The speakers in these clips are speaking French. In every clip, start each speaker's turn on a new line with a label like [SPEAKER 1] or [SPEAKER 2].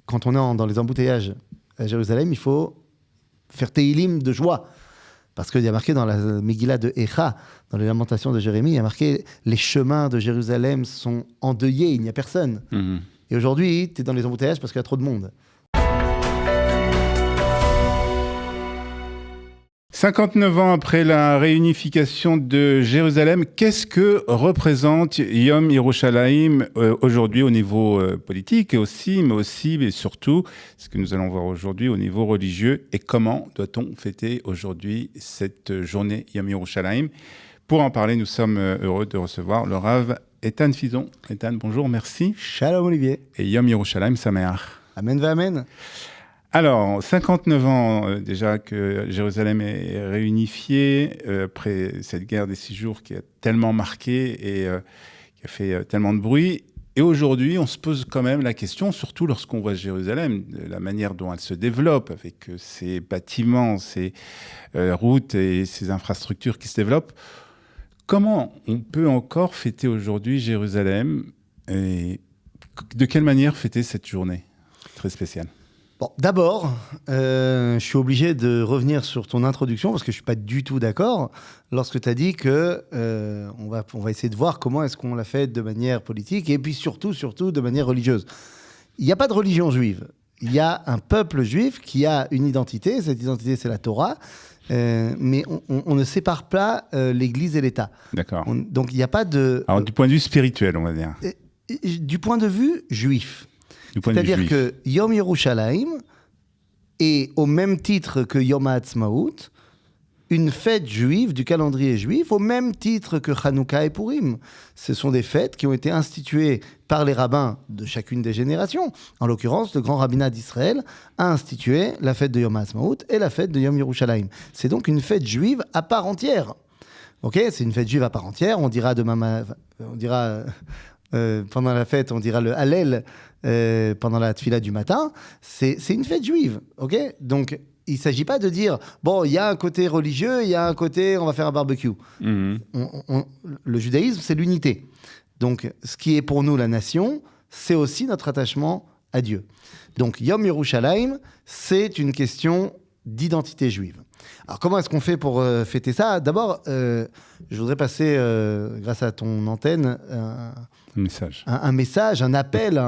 [SPEAKER 1] quand on est dans les embouteillages à Jérusalem, il faut faire Tehilim de joie. Parce qu'il y a marqué dans la Megillah de Echa, dans les Lamentations de Jérémie, il y a marqué « Les chemins de Jérusalem sont endeuillés, il n'y a personne. Et aujourd'hui, tu es dans les embouteillages parce qu'il y a trop de monde.
[SPEAKER 2] 59 ans après la réunification de Jérusalem, qu'est-ce que représente Yom Yerushalayim aujourd'hui au niveau politique et aussi, mais aussi et surtout, ce que nous allons voir aujourd'hui au niveau religieux, et comment doit-on fêter aujourd'hui cette journée Yom Yerushalayim? Pour en parler, nous sommes heureux de recevoir le Rav Eitan Fison. Eitan, bonjour, merci.
[SPEAKER 1] Shalom Olivier.
[SPEAKER 2] Et Yom Yerushalayim Sameach.
[SPEAKER 1] Amen va amen.
[SPEAKER 2] Alors, 59 ans déjà que Jérusalem est réunifiée, après cette guerre des 6 jours qui a tellement marqué et qui a fait tellement de bruit. Et aujourd'hui, on se pose quand même la question, surtout lorsqu'on voit Jérusalem, de la manière dont elle se développe, avec ses bâtiments, ses routes et ses infrastructures qui se développent. Comment on peut encore fêter aujourd'hui Jérusalem et de quelle manière fêter cette journée très spéciale?
[SPEAKER 1] Bon, d'abord, je suis obligé de revenir sur ton introduction parce que je ne suis pas du tout d'accord lorsque tu as dit qu'on va essayer de voir comment est-ce qu'on l'a fait de manière politique et puis surtout de manière religieuse. Il n'y a pas de religion juive. Il y a un peuple juif qui a une identité. Cette identité, c'est la Torah. Mais on ne sépare pas l'Église et l'État.
[SPEAKER 2] D'accord.
[SPEAKER 1] Donc, il n'y a pas de...
[SPEAKER 2] Alors, du point de vue spirituel, on va dire.
[SPEAKER 1] Du point de vue juif. C'est-à-dire que Yom Yerushalayim est au même titre que Yom HaAtzmaut, une fête juive du calendrier juif, au même titre que Hanouka et Purim. Ce sont des fêtes qui ont été instituées par les rabbins de chacune des générations. En l'occurrence, le grand rabbinat d'Israël a institué la fête de Yom HaAtzmaut et la fête de Yom Yerushalayim. C'est donc une fête juive à part entière. Ok, c'est une fête juive à part entière. On dira pendant la fête, on dira le Hallel pendant la tfila du matin. C'est une fête juive, ok? Donc, il ne s'agit pas de dire, bon, il y a un côté religieux, il y a un côté, on va faire un barbecue. Le judaïsme, c'est l'unité. Donc, ce qui est pour nous la nation, c'est aussi notre attachement à Dieu. Donc, Yom Yerushalayim, c'est une question d'identité juive. Alors, comment est-ce qu'on fait pour fêter ça? D'abord, je voudrais passer, grâce à ton antenne, un message, un appel.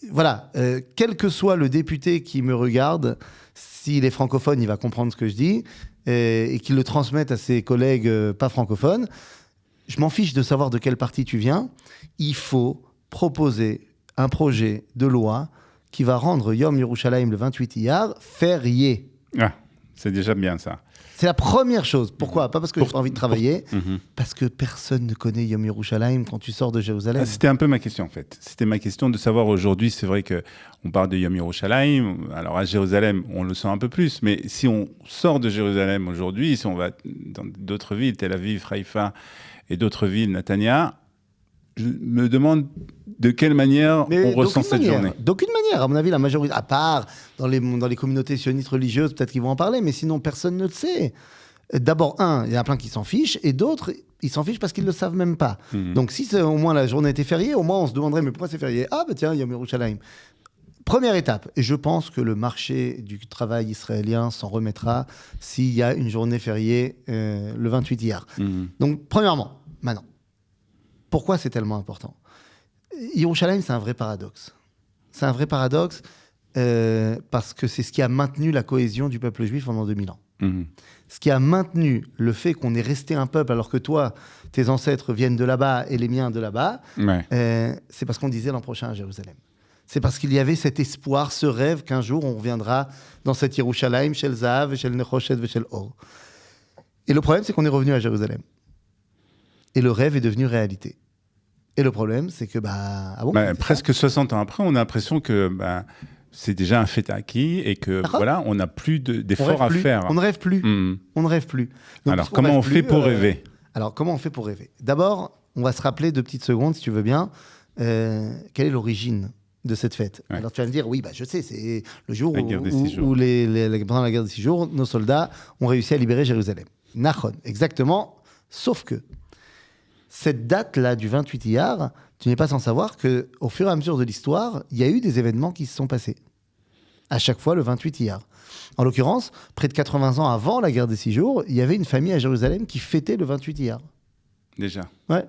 [SPEAKER 1] Voilà, quel que soit le député qui me regarde, s'il est francophone, il va comprendre ce que je dis, et qu'il le transmette à ses collègues pas francophones. Je m'en fiche de savoir de quel parti tu viens. Il faut proposer un projet de loi qui va rendre Yom Yerushalayim, le 28 Iyar, férié.
[SPEAKER 2] Ah, c'est déjà bien ça. C'est
[SPEAKER 1] la première chose. Pourquoi? Pas parce que j'ai pas envie de travailler, parce que personne ne connaît Yom Yerushalayim quand tu sors de Jérusalem.
[SPEAKER 2] C'était un peu ma question en fait. C'était ma question de savoir aujourd'hui, c'est vrai qu'on parle de Yom Yerushalayim, alors à Jérusalem on le sent un peu plus, mais si on sort de Jérusalem aujourd'hui, si on va dans d'autres villes, Tel Aviv, Haïfa et d'autres villes, Netanya, je me demande de quelle manière on ressent cette journée.
[SPEAKER 1] D'aucune manière, à mon avis, la majorité, à part dans les communautés sionistes religieuses, peut-être qu'ils vont en parler, mais sinon personne ne le sait. D'abord, il y en a plein qui s'en fichent, et d'autres, ils s'en fichent parce qu'ils ne le savent même pas. Donc si au moins la journée était fériée, au moins on se demanderait, mais pourquoi c'est férié? Ah bah tiens, Yom Yerushalayim. Première étape, et je pense que le marché du travail israélien s'en remettra s'il y a une journée fériée le 28 Iyar. Donc premièrement, maintenant, pourquoi c'est tellement important? Yerushalayim, c'est un vrai paradoxe. C'est un vrai paradoxe parce que c'est ce qui a maintenu la cohésion du peuple juif pendant 2000 ans. Ce qui a maintenu le fait qu'on est resté un peuple alors que toi, tes ancêtres viennent de là-bas et les miens de là-bas, c'est parce qu'on disait l'an prochain à Jérusalem. C'est parce qu'il y avait cet espoir, ce rêve qu'un jour on reviendra dans cette Yerushalayim, Shel Zahav, Shel Nechoshet, Shel Or. Et le problème, c'est qu'on est revenu à Jérusalem. Et le rêve est devenu réalité. Et le problème, c'est que...
[SPEAKER 2] presque 60 ans après, on a l'impression que c'est déjà un fait acquis et que voilà, on n'a plus d'efforts à faire.
[SPEAKER 1] On ne rêve plus. On ne rêve plus. Donc,
[SPEAKER 2] alors, comment on fait pour rêver?
[SPEAKER 1] Alors, comment on fait pour rêver? D'abord, on va se rappeler 2 petites secondes, si tu veux bien, quelle est l'origine de cette fête. Alors, tu vas me dire, oui, je sais, c'est le jour où pendant la guerre des 6 jours, nos soldats ont réussi à libérer Jérusalem. Nachon, exactement, sauf que cette date-là du 28 Iyar, tu n'es pas sans savoir qu'au fur et à mesure de l'histoire, il y a eu des événements qui se sont passés. À chaque fois, le 28 Iyar. En l'occurrence, près de 80 ans avant la guerre des 6 jours, il y avait une famille à Jérusalem qui fêtait le 28 Iyar.
[SPEAKER 2] Déjà.
[SPEAKER 1] Ouais.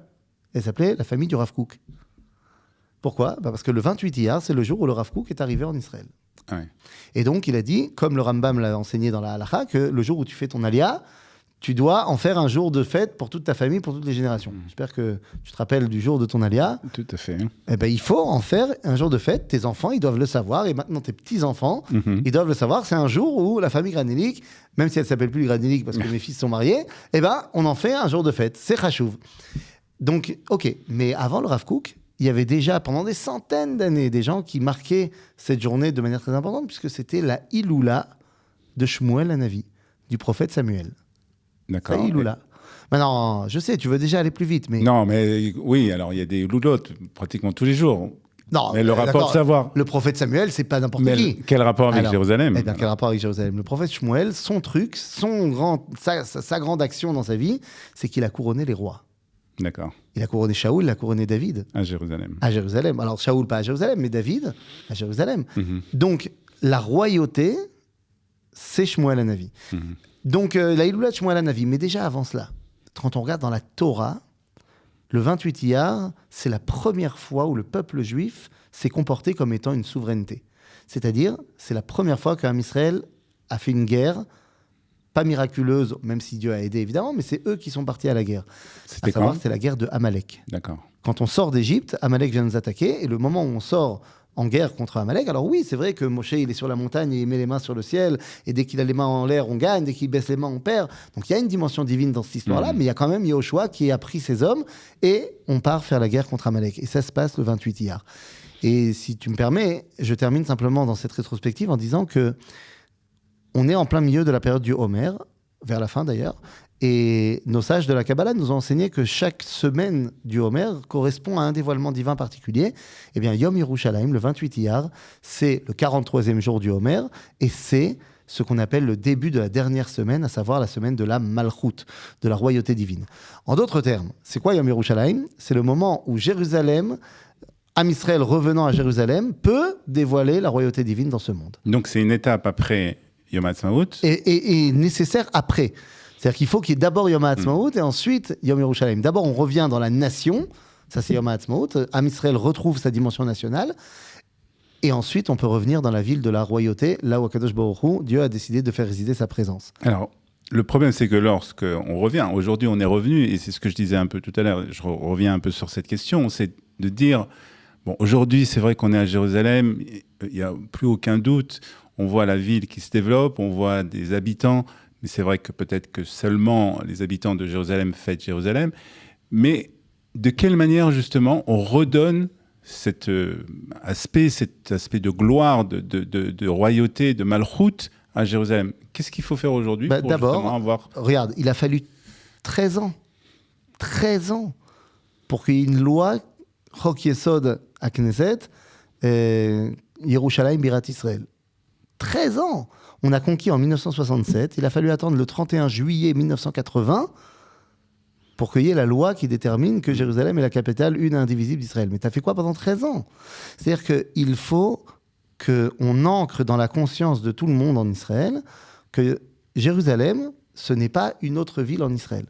[SPEAKER 1] Elle s'appelait la famille du Rav Kook. Pourquoi ? Parce que le 28 Iyar, c'est le jour où le Rav Kook est arrivé en Israël.
[SPEAKER 2] Ouais.
[SPEAKER 1] Et donc, il a dit, comme le Rambam l'a enseigné dans la Halakha, que le jour où tu fais ton Aliyah, tu dois en faire un jour de fête pour toute ta famille, pour toutes les générations. J'espère que tu te rappelles du jour de ton Aliyah.
[SPEAKER 2] Tout à fait.
[SPEAKER 1] Eh ben, il faut en faire un jour de fête. Tes enfants, ils doivent le savoir. Et maintenant, tes petits-enfants, ils doivent le savoir. C'est un jour où la famille Granélique, même si elle ne s'appelle plus Granélique parce que mes fils sont mariés, eh ben, on en fait un jour de fête. C'est chachouv. Donc, OK. Mais avant le Rav Kook, il y avait déjà, pendant des centaines d'années, des gens qui marquaient cette journée de manière très importante, puisque c'était la Iloula de Shmuel Hanavi, du prophète Samuel.
[SPEAKER 2] D'accord.
[SPEAKER 1] La Iloula. Maintenant, je sais, tu veux déjà aller plus vite, mais...
[SPEAKER 2] Non, mais oui, alors il y a des loulottes pratiquement tous les jours.
[SPEAKER 1] Non,
[SPEAKER 2] mais le rapport
[SPEAKER 1] d'accord,
[SPEAKER 2] de savoir.
[SPEAKER 1] Le prophète Samuel, c'est pas n'importe
[SPEAKER 2] Mais
[SPEAKER 1] qui.
[SPEAKER 2] quel rapport avec
[SPEAKER 1] Alors,
[SPEAKER 2] Jérusalem?
[SPEAKER 1] Eh bien, quel rapport avec Jérusalem? Le prophète Shmuel, son truc, sa grande action dans sa vie, c'est qu'il a couronné les rois.
[SPEAKER 2] D'accord.
[SPEAKER 1] Il a couronné Shaoul, il a couronné David.
[SPEAKER 2] À Jérusalem.
[SPEAKER 1] À Jérusalem. Alors, Shaoul, pas à Jérusalem, mais David, à Jérusalem. Donc, la royauté, c'est Shmuel Hanavi. Donc, la Iloula de Shmuel Hanavi. Mais déjà, avant cela, quand on regarde dans la Torah, le 28 Iyar, c'est la première fois où le peuple juif s'est comporté comme étant une souveraineté. C'est-à-dire, c'est la première fois qu'un Israël a fait une guerre, pas miraculeuse, même si Dieu a aidé évidemment, mais c'est eux qui sont partis à la guerre.
[SPEAKER 2] C'était
[SPEAKER 1] savoir,
[SPEAKER 2] quand?
[SPEAKER 1] c'était la guerre de Amalek.
[SPEAKER 2] D'accord.
[SPEAKER 1] Quand on sort d'Égypte, Amalek vient nous attaquer, et le moment où on sort en guerre contre Amalek, alors oui, c'est vrai que Moshe, il est sur la montagne et il met les mains sur le ciel, et dès qu'il a les mains en l'air, on gagne, dès qu'il baisse les mains, on perd. Donc il y a une dimension divine dans cette histoire-là, mais il y a quand même Yehoshua qui a pris ses hommes, et on part faire la guerre contre Amalek. Et ça se passe le 28 Iyar. Et si tu me permets, je termine simplement dans cette rétrospective en disant que on est en plein milieu de la période du Homer, vers la fin d'ailleurs, et nos sages de la Kabbalah nous ont enseigné que chaque semaine du Homer correspond à un dévoilement divin particulier. Eh bien, Yom Yerushalayim, le 28 Iyar, c'est le 43e jour du Homer, et c'est ce qu'on appelle le début de la dernière semaine, à savoir la semaine de la Malchut, de la royauté divine. En d'autres termes, c'est quoi Yom Yerushalayim? C'est le moment où Jérusalem, Am Israël revenant à Jérusalem, peut dévoiler la royauté divine dans ce monde.
[SPEAKER 2] Donc c'est une étape après Yom HaAtzmaut.
[SPEAKER 1] Et nécessaire après. C'est-à-dire qu'il faut qu'il y ait d'abord Yom HaAtzmaut et ensuite Yom Yerushalayim. D'abord, on revient dans la nation, ça c'est Yom HaAtzmaut. Am Israël retrouve sa dimension nationale. Et ensuite, on peut revenir dans la ville de la royauté, là où Akadosh Baruch Hu, Dieu a décidé de faire résider sa présence.
[SPEAKER 2] Alors, le problème, c'est que lorsque on revient, aujourd'hui on est revenu, et c'est ce que je disais un peu tout à l'heure, je reviens un peu sur cette question, c'est de dire, bon, aujourd'hui c'est vrai qu'on est à Jérusalem, il n'y a plus aucun doute, on voit la ville qui se développe, on voit des habitants, mais c'est vrai que peut-être que seulement les habitants de Jérusalem fêtent Jérusalem, mais de quelle manière justement on redonne cet aspect de gloire, de royauté, de malchoute à Jérusalem? Qu'est-ce qu'il faut faire aujourd'hui pour
[SPEAKER 1] d'abord,
[SPEAKER 2] avoir...
[SPEAKER 1] Regarde, il a fallu 13 ans pour qu'il y ait une loi, Chok Yesod à Knesset, Yerushalayim Birat Israël. 13 ans. On a conquis en 1967. Il a fallu attendre le 31 juillet 1980 pour qu'il y ait la loi qui détermine que Jérusalem est la capitale une et indivisible d'Israël. Mais tu as fait quoi pendant 13 ans? C'est-à-dire qu'il faut qu'on ancre dans la conscience de tout le monde en Israël que Jérusalem, ce n'est pas une autre ville en Israël.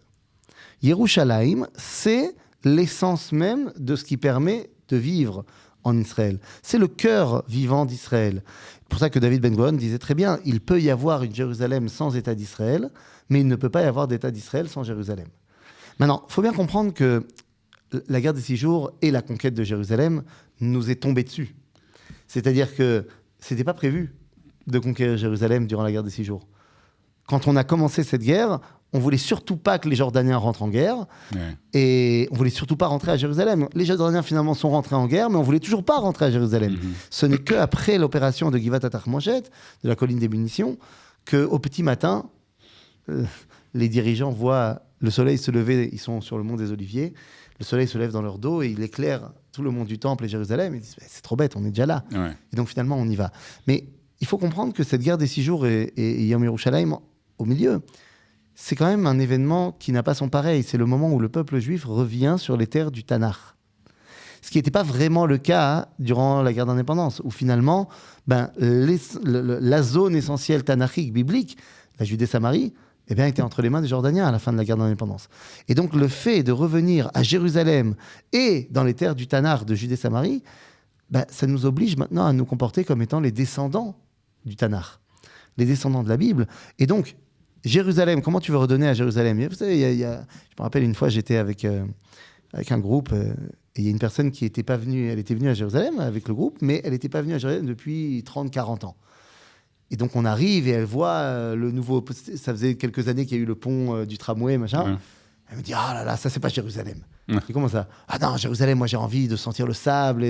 [SPEAKER 1] Yerushalayim, c'est l'essence même de ce qui permet de vivre en Israël. C'est le cœur vivant d'Israël. C'est pour ça que David Ben-Gurion disait très bien, il peut y avoir une Jérusalem sans État d'Israël, mais il ne peut pas y avoir d'État d'Israël sans Jérusalem. Maintenant, il faut bien comprendre que la guerre des 6 jours et la conquête de Jérusalem nous est tombée dessus. C'est-à-dire que ce n'était pas prévu de conquérir Jérusalem durant la guerre des 6 jours. Quand on a commencé cette guerre, on voulait surtout pas que les Jordaniens rentrent en guerre, et on voulait surtout pas rentrer à Jérusalem. Les Jordaniens finalement sont rentrés en guerre, mais on voulait toujours pas rentrer à Jérusalem. Ce n'est qu'après l'opération de Givat Atachmoshet, de la colline des munitions, qu'au petit matin, les dirigeants voient le soleil se lever, ils sont sur le mont des Oliviers, le soleil se lève dans leur dos et il éclaire tout le mont du Temple et Jérusalem, et ils disent c'est trop bête, on est déjà là. Et donc finalement on y va. Mais il faut comprendre que cette guerre des 6 jours et Yom Yerushalayim au milieu, c'est quand même un événement qui n'a pas son pareil. C'est le moment où le peuple juif revient sur les terres du Tanakh. Ce qui n'était pas vraiment le cas durant la guerre d'indépendance, où finalement, la zone essentielle tanakhique, biblique, la Judée-Samarie, était entre les mains des Jordaniens à la fin de la guerre d'indépendance. Et donc le fait de revenir à Jérusalem et dans les terres du Tanakh de Judée-Samarie, ça nous oblige maintenant à nous comporter comme étant les descendants du Tanakh, les descendants de la Bible. Et donc, Jérusalem, comment tu veux redonner à Jérusalem ? Vous savez, je me rappelle une fois, j'étais avec un groupe, et il y a une personne qui n'était pas venue, elle était venue à Jérusalem avec le groupe, mais elle n'était pas venue à Jérusalem depuis 30-40 ans. Et donc on arrive et elle voit le nouveau... Ça faisait quelques années qu'il y a eu le pont du tramway, machin. Ouais. Elle me dit, ah là là, ça c'est pas Jérusalem. Et comment ça ? Ah non, Jérusalem, moi j'ai envie de sentir le sable.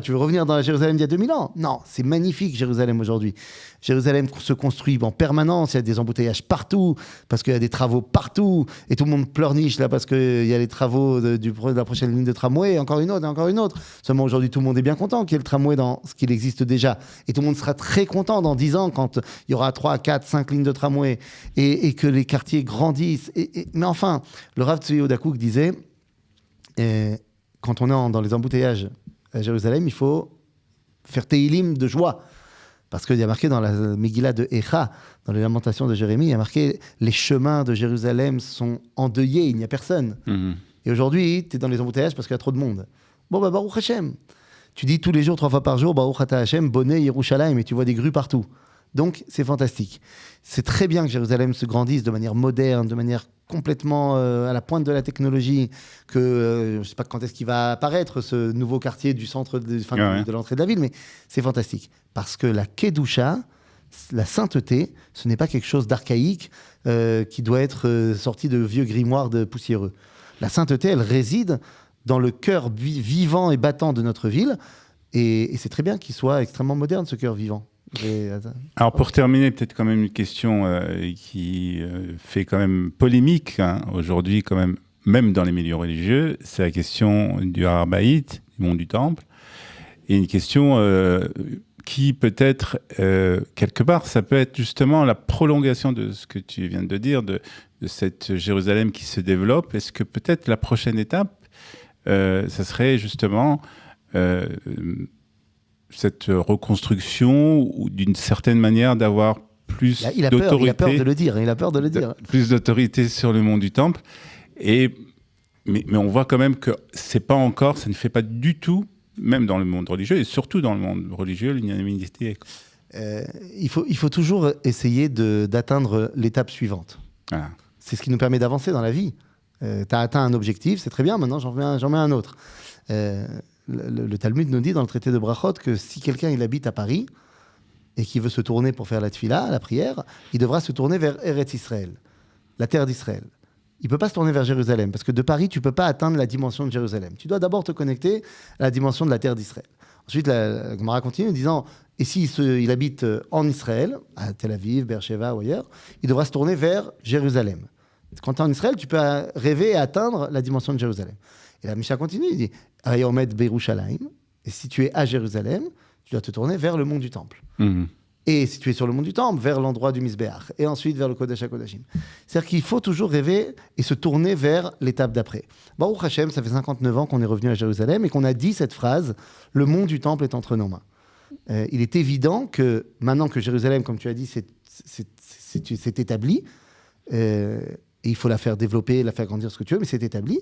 [SPEAKER 1] Tu veux revenir dans la Jérusalem d'il y a 2000 ans ? Non, c'est magnifique Jérusalem aujourd'hui. Jérusalem se construit en permanence, il y a des embouteillages partout, parce qu'il y a des travaux partout, et tout le monde pleurniche là parce qu'il y a les travaux de la prochaine ligne de tramway, encore une autre, encore une autre. Seulement aujourd'hui, tout le monde est bien content qu'il y ait le tramway dans ce qu'il existe déjà. Et tout le monde sera très content dans 10 ans quand il y aura 3, 4, 5 lignes de tramway, et que les quartiers grandissent. Mais enfin, le Rav Tzvi Yehuda Kook disait... Et quand on est dans les embouteillages à Jérusalem, il faut faire Tehilim de joie. Parce qu'il y a marqué dans la Megillah de Echa, dans les Lamentations de Jérémie, il y a marqué « Les chemins de Jérusalem sont endeuillés, il n'y a personne. Et aujourd'hui, tu es dans les embouteillages parce qu'il y a trop de monde. Bon, Baruch Hashem. Tu dis tous les jours, 3 fois par jour, Baruch Ata Hashem, Bonnet Yerushalayim, et tu vois des grues partout. Donc, c'est fantastique. C'est très bien que Jérusalem se grandisse de manière moderne, de manière complètement à la pointe de la technologie, que je ne sais pas quand est-ce qu'il va apparaître, ce nouveau quartier du centre de l'entrée de la ville, mais c'est fantastique. Parce que la Kedusha, la sainteté, ce n'est pas quelque chose d'archaïque qui doit être sorti de vieux grimoires de poussiéreux. La sainteté, elle réside dans le cœur vivant et battant de notre ville, et c'est très bien qu'il soit extrêmement moderne, ce cœur vivant.
[SPEAKER 2] Alors pour terminer, peut-être quand même une question qui fait quand même polémique aujourd'hui, quand même dans les milieux religieux, c'est la question du Har Habayit, du mont du Temple, et une question qui peut-être, quelque part, ça peut être justement la prolongation de ce que tu viens de dire, de cette Jérusalem qui se développe. Est-ce que peut-être la prochaine étape, ça serait justement... cette reconstruction ou d'une certaine manière d'avoir plus d'autorité.
[SPEAKER 1] Il a peur de le dire.
[SPEAKER 2] Plus d'autorité sur le mont du Temple. Mais on voit quand même que ça ne fait pas du tout, même dans le monde religieux et surtout dans le monde religieux, l'unanimité.
[SPEAKER 1] Il faut toujours essayer d'atteindre l'étape suivante. Ah. C'est ce qui nous permet d'avancer dans la vie. Tu as atteint un objectif, c'est très bien, maintenant j'en mets un autre. Le Talmud nous dit dans le traité de Brachot que si quelqu'un il habite à Paris et qui veut se tourner pour faire la tefila, la prière, il devra se tourner vers Eretz Israël, la terre d'Israël. Il ne peut pas se tourner vers Jérusalem, parce que de Paris, tu ne peux pas atteindre la dimension de Jérusalem. Tu dois d'abord te connecter à la dimension de la terre d'Israël. Ensuite, la Gemara continue en disant, et s'il habite en Israël, à Tel Aviv, Beersheba ou ailleurs, il devra se tourner vers Jérusalem. Quand tu es en Israël, tu peux rêver et atteindre la dimension de Jérusalem. Et la Mishnah continue, il dit Ayomed Berushalayim. Et si tu es à Jérusalem, tu dois te tourner vers le mont du Temple. Et si tu es sur le mont du Temple, vers l'endroit du Misbéach. Et ensuite vers le Kodesh HaKodashim. C'est-à-dire qu'il faut toujours rêver et se tourner vers l'étape d'après. Baruch Hashem, ça fait 59 ans qu'on est revenu à Jérusalem et qu'on a dit cette phrase le mont du Temple est entre nos mains. Il est évident que maintenant que Jérusalem, comme tu as dit, c'est établi, et il faut la faire développer, la faire grandir, ce que tu veux, mais c'est établi.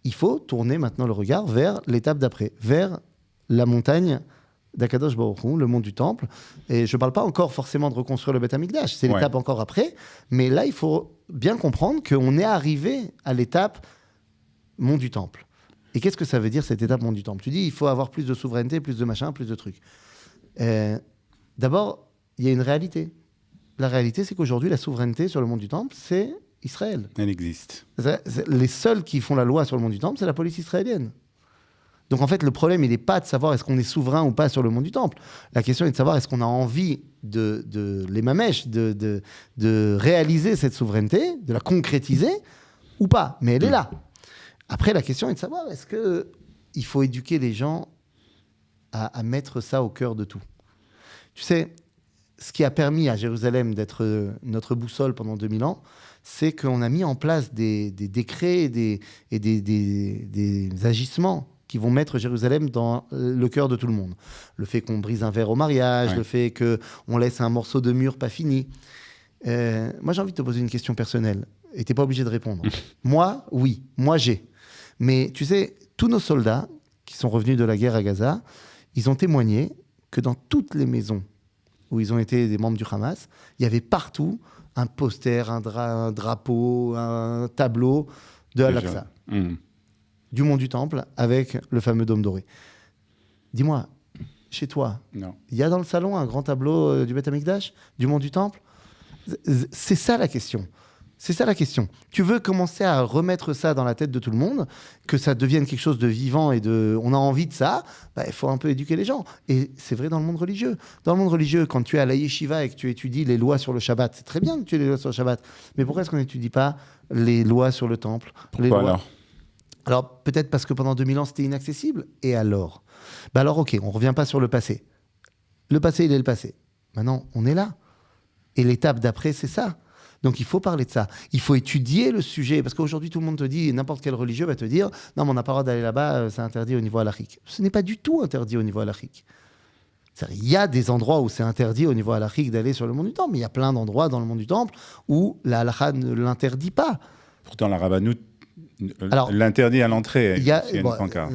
[SPEAKER 1] Il faut tourner maintenant le regard vers l'étape d'après, vers la montagne d'Akadosh Baruch Hu, le mont du Temple. Et je ne parle pas encore forcément de reconstruire le Beth Amikdash, c'est l'étape encore après. Mais là, il faut bien comprendre qu'on est arrivé à l'étape mont du Temple. Et qu'est-ce que ça veut dire, cette étape mont du Temple ? Tu dis, il faut avoir plus de souveraineté, plus de machin, plus de trucs. D'abord, il y a une réalité. La réalité, c'est qu'aujourd'hui, la souveraineté sur le mont du Temple, c'est Israël.
[SPEAKER 2] Elle existe.
[SPEAKER 1] Les seuls qui font la loi sur le mont du Temple, c'est la police israélienne. Donc en fait, le problème, il n'est pas de savoir est-ce qu'on est souverain ou pas sur le mont du Temple. La question est de savoir est-ce qu'on a envie de les mamèches, de réaliser cette souveraineté, de la concrétiser ou pas. Mais elle est là. Après, la question est de savoir est-ce qu'il faut éduquer les gens à mettre ça au cœur de tout. Tu sais, ce qui a permis à Jérusalem d'être notre boussole pendant 2000 ans, c'est qu'on a mis en place des décrets et des agissements qui vont mettre Jérusalem dans le cœur de tout le monde. Le fait qu'on brise un verre au mariage, le fait qu'on laisse un morceau de mur pas fini. Moi, j'ai envie de te poser une question personnelle. Et tu n'es pas obligé de répondre. Moi, oui. Moi, j'ai. Mais tu sais, tous nos soldats qui sont revenus de la guerre à Gaza, ils ont témoigné que dans toutes les maisons où ils ont été des membres du Hamas, il y avait partout un poster, un drapeau, un tableau de Al-Aqsa, du mont du Temple, avec le fameux dôme doré. Dis-moi, chez toi, il y a dans le salon un grand tableau du Beth Amikdash, du mont du Temple? C'est ça la question. C'est ça la question. Tu veux commencer à remettre ça dans la tête de tout le monde, que ça devienne quelque chose de vivant et on a envie de ça, il faut un peu éduquer les gens. Et c'est vrai dans le monde religieux. Dans le monde religieux, quand tu es à la yeshiva et que tu étudies les lois sur le Shabbat, c'est très bien d'étudier les lois sur le Shabbat, mais pourquoi est-ce qu'on n'étudie pas les lois sur le temple?
[SPEAKER 2] Pourquoi
[SPEAKER 1] alors, peut-être parce que pendant 2000 ans, c'était inaccessible. Et alors? Alors, ok, on ne revient pas sur le passé. Le passé, il est le passé. Maintenant, on est là. Et l'étape d'après, c'est ça. Donc, il faut parler de ça. Il faut étudier le sujet. Parce qu'aujourd'hui, tout le monde te dit, n'importe quel religieux va te dire, non, mais on n'a pas le droit d'aller là-bas, c'est interdit au niveau halachique. Ce n'est pas du tout interdit au niveau halachique. Il y a des endroits où c'est interdit au niveau halachique d'aller sur le mont du Temple, mais il y a plein d'endroits dans le mont du Temple où la halakha ne l'interdit pas.
[SPEAKER 2] Pourtant, la rabbanoute l'interdit à l'entrée.
[SPEAKER 1] Il y a une pancarte.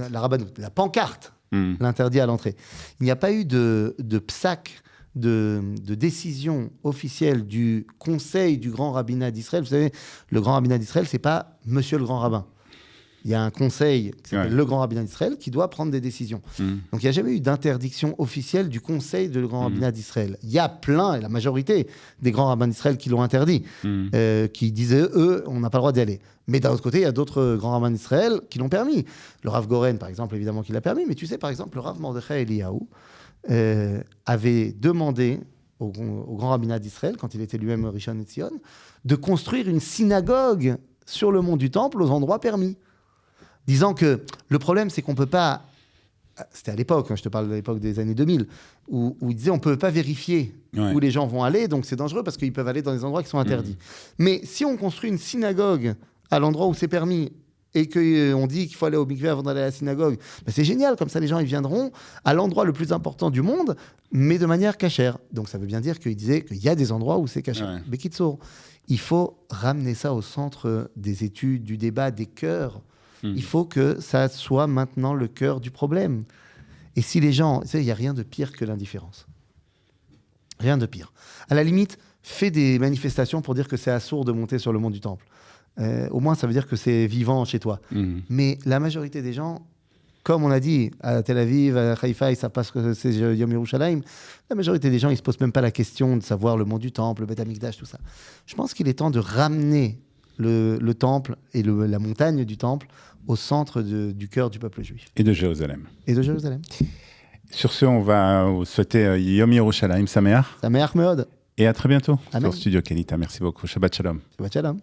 [SPEAKER 1] La pancarte l'interdit à l'entrée. Il n'y a pas eu de psak, de décision officielle du conseil du grand rabbinat d'Israël. Vous savez, le grand rabbinat d'Israël, c'est pas monsieur le grand rabbin. Il y a un conseil qui s'appelle le grand rabbinat d'Israël qui doit prendre des décisions. Donc il n'y a jamais eu d'interdiction officielle du conseil de le grand rabbinat d'Israël. Il y a plein, et la majorité des grands rabbins d'Israël qui l'ont interdit, qui disaient, eux, on n'a pas le droit d'y aller. Mais d'un autre côté, il y a d'autres grands rabbins d'Israël qui l'ont permis. Le Rav Goren, par exemple, évidemment, qui l'a permis. Mais tu sais, par exemple, le Rav Mordechai Eliyahu avait demandé au grand rabbinat d'Israël, quand il était lui-même Rishon LeZion, de construire une synagogue sur le mont du Temple aux endroits permis. Disant que le problème, c'est qu'on ne peut pas... C'était à l'époque, je te parle de l'époque des années 2000, où il disait on ne peut pas vérifier où les gens vont aller, donc c'est dangereux parce qu'ils peuvent aller dans des endroits qui sont interdits. Mais si on construit une synagogue à l'endroit où c'est permis et qu'on dit qu'il faut aller au mikvé avant d'aller à la synagogue, c'est génial, comme ça les gens ils viendront à l'endroit le plus important du monde, mais de manière cachère. Donc ça veut bien dire qu'il disait qu'il y a des endroits où c'est cachère. Bekitsour, il faut ramener ça au centre des études, du débat, des cœurs. Il faut que ça soit maintenant le cœur du problème. Et si les gens... Il n'y a rien de pire que l'indifférence. Rien de pire. À la limite, fais des manifestations pour dire que c'est assourd de monter sur le mont du Temple. Au moins, ça veut dire que c'est vivant chez toi. Mais la majorité des gens, comme on a dit, à Tel Aviv, à Haïfa, ils savent pas ce que c'est Yom Yerushalayim. La majorité des gens, ils se posent même pas la question de savoir le mont du Temple, le Beth Amikdash, tout ça. Je pense qu'il est temps de ramener le temple et la montagne du temple au centre du cœur du peuple juif.
[SPEAKER 2] Et de Jérusalem.
[SPEAKER 1] Et de Jérusalem.
[SPEAKER 2] Sur ce, on va vous souhaiter Yom Yerushalayim Sameach.
[SPEAKER 1] Sameach Meod.
[SPEAKER 2] Et à très bientôt
[SPEAKER 1] Amen.
[SPEAKER 2] sur Studio Kelita. Merci beaucoup. Shabbat Shalom.
[SPEAKER 1] Shabbat Shalom.